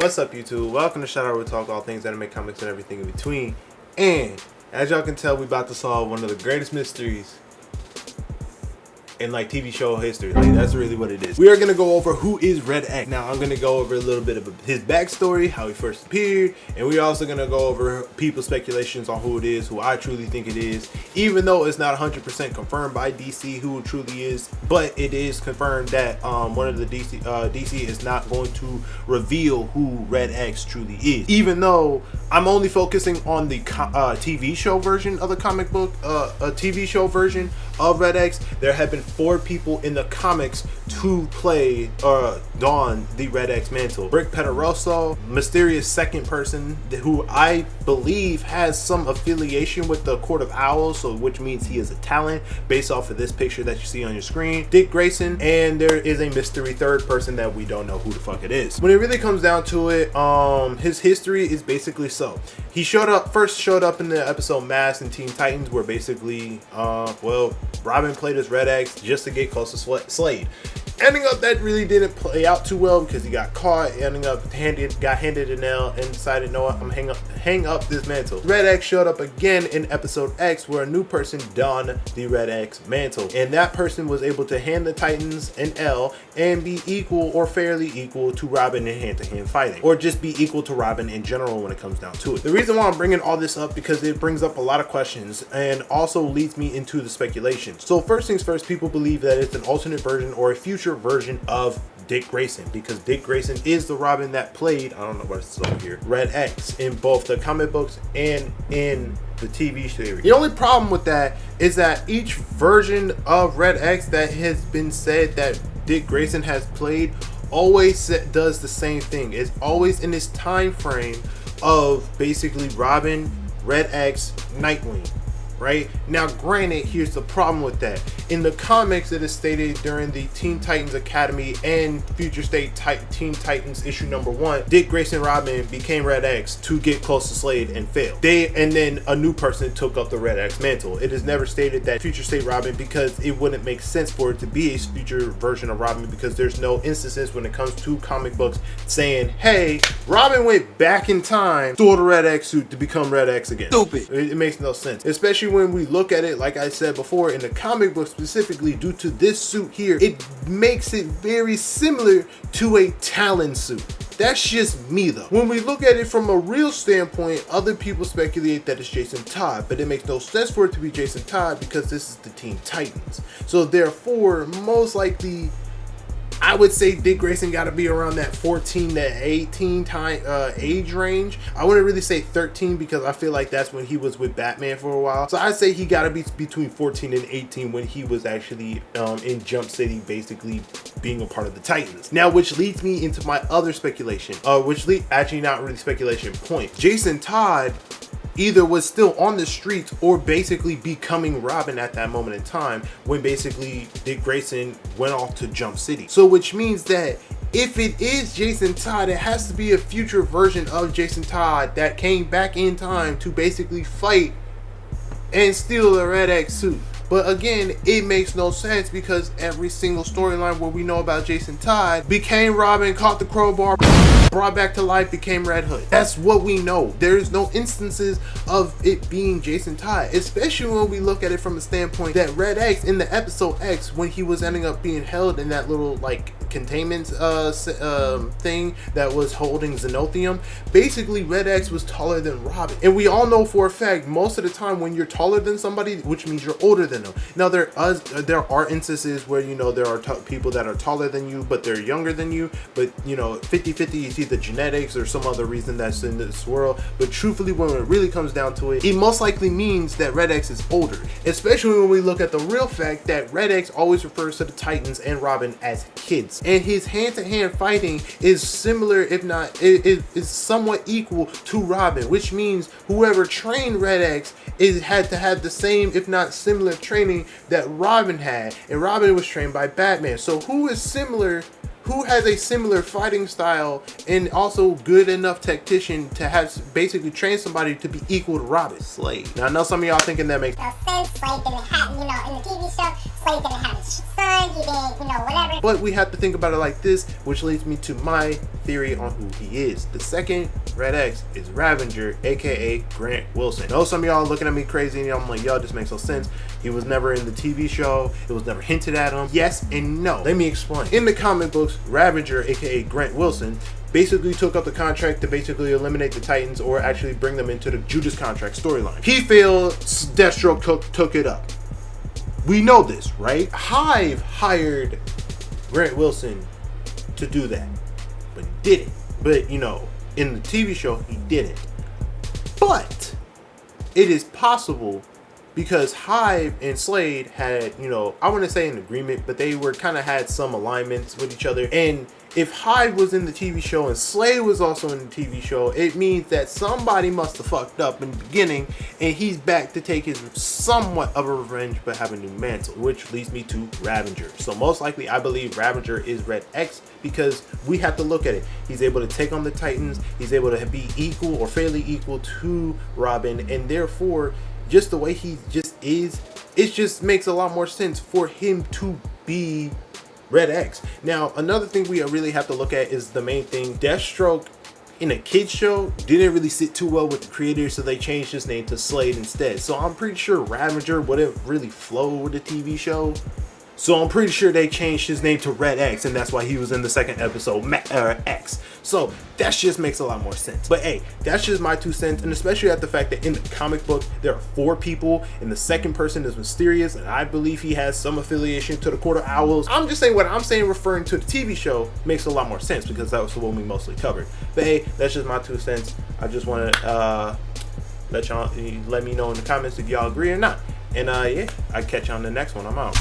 What's up, YouTube? Welcome to Cyhadow, where we talk all things anime, comics, and everything in between. And as y'all can tell, we about to solve one of the greatest mysteries in like TV show history. Like, that's really what it is. We are gonna go over who is Red X. Now I'm gonna go over a little bit of his backstory, how he first appeared, and we're also gonna go over people's speculations on who it is, who I truly think it is, even though it's not 100% confirmed by DC who it truly is. But it is confirmed that one of the DC is not going to reveal who Red X truly is, even though I'm only focusing on the TV show version of the comic book, a TV show version of Red X. There have been 4 people in the comics to play don the Red X mantle. Brick Pederoso, mysterious second person who I believe has some affiliation with the Court of Owls, so which means he is a Talon based off of this picture that you see on your screen. Dick Grayson, and there is a mystery third person that we don't know who the fuck it is. When it really comes down to it, his history is basically he first showed up in the episode Mask and Teen Titans, where basically Robin played as Red X just to get close to Slade. Ending up, that really didn't play out too well because he got caught, ending up got handed an L, and decided, no, I'm hang up this mantle. Red X showed up again in episode X, where a new person donned the Red X mantle, and that person was able to hand the Titans an L and be equal or fairly equal to Robin in hand-to-hand fighting, or just be equal to Robin in general when it comes down to it. The reason why I'm bringing all this up because it brings up a lot of questions and also leads me into the speculation. So first things first, people believe that it's an alternate version or a future version of Dick Grayson, because Dick Grayson is the Robin that played, I don't know what's over here, Red X in both the comic books and in the TV series. The only problem with that is that each version of Red X that has been said that Dick Grayson has played always does the same thing. It's always in this time frame of basically Robin, Red X, Nightwing. Right now, granted, here's the problem with that. In the comics, it is stated during the Teen Titans Academy and Future State Teen Titans issue #1, Dick Grayson Robin became Red X to get close to Slade and failed. And then a new person took up the Red X mantle. It is never stated that Future State Robin, because it wouldn't make sense for it to be a future version of Robin, because there's no instances when it comes to comic books saying, hey, Robin went back in time, stole the Red X suit to become Red X again. Stupid. It makes no sense, especially when we look at it, like I said before, in the comic book specifically, due to this suit here, it makes it very similar to a Talon suit. That's just me though. When we look at it from a real standpoint, other people speculate that it's Jason Todd, but it makes no sense for it to be Jason Todd because this is the Teen Titans. So therefore, most likely, I would say Dick Grayson got to be around that 14 to 18 age range. I wouldn't really say 13 because I feel like that's when he was with Batman for a while. So I'd say he got to be between 14 and 18 when he was actually in Jump City, basically being a part of the Titans. Now, which leads me into my other speculation, actually not really speculation, point. Jason Todd either was still on the streets or basically becoming Robin at that moment in time when basically Dick Grayson went off to Jump City. So which means that if it is Jason Todd, it has to be a future version of Jason Todd that came back in time to basically fight and steal the Red X suit. But again, it makes no sense because every single storyline where we know about Jason Todd became Robin, caught the crowbar, brought back to life, became Red Hood. That's what we know. There's no instances of it being Jason Todd, especially when we look at it from the standpoint that Red X in the episode X, when he was ending up being held in that little like containment thing that was holding Xenothium, basically Red X was taller than Robin. And we all know for a fact, most of the time when you're taller than somebody, which means you're older than them. Now there are instances where, you know, there are people that are taller than you but they're younger than you, but you know, 50-50 is either genetics or some other reason that's in this world. But truthfully, when it really comes down to it, it most likely means that Red X is older, especially when we look at the real fact that Red X always refers to the Titans and Robin as kids, and his hand-to-hand fighting is similar, if not it is somewhat equal to Robin, which means whoever trained Red X had to have the same, if not similar, training that Robin had, and Robin was trained by Batman. So who has a similar fighting style and also good enough tactician to have basically train somebody to be equal to Robin? Slade. Now I know some of y'all thinking that makes sense, like in the in the TV show. Slade didn't have his son, he didn't, whatever. But we have to think about it like this, which leads me to my theory on who he is. The second Red X is Ravager, aka Grant Wilson. I know some of y'all are looking at me crazy and I'm like, yo, this makes no sense. He was never in the TV show. It was never hinted at him. Yes and no. Let me explain. In the comic books, Ravager, aka Grant Wilson, basically took up the contract to basically eliminate the Titans or actually bring them into the Judas Contract storyline. He failed, Deathstroke took it up. We know this, right? Hive hired Grant Wilson to do that, but he didn't. But, in the TV show, he didn't. But it is possible because Hive and Slade had, I wouldn't say an agreement, but they were kind of had some alignments with each other. And if Hive was in the TV show and Slade was also in the TV show, it means that somebody must have fucked up in the beginning and he's back to take his somewhat of a revenge but have a new mantle, which leads me to Ravager. So most likely I believe Ravager is Red X because we have to look at it. He's able to take on the Titans, he's able to be equal or fairly equal to Robin, and therefore just the way he just is, it just makes a lot more sense for him to be Red X. Now, another thing we really have to look at is the main thing. Deathstroke in a kid's show didn't really sit too well with the creators, so they changed his name to Slade instead. So I'm pretty sure Ravager wouldn't really flow with the TV show. So I'm pretty sure they changed his name to Red X, and that's why he was in the second episode, X. So that just makes a lot more sense. But hey, that's just my 2 cents, and especially at the fact that in the comic book, there are 4 people, and the second person is mysterious, and I believe he has some affiliation to the Quarter Owls. I'm just saying what I'm saying referring to the TV show makes a lot more sense, because that was the one we mostly covered. But hey, that's just my 2 cents. I just want to let me know in the comments if y'all agree or not. And yeah, I'll catch you on the next one. I'm out.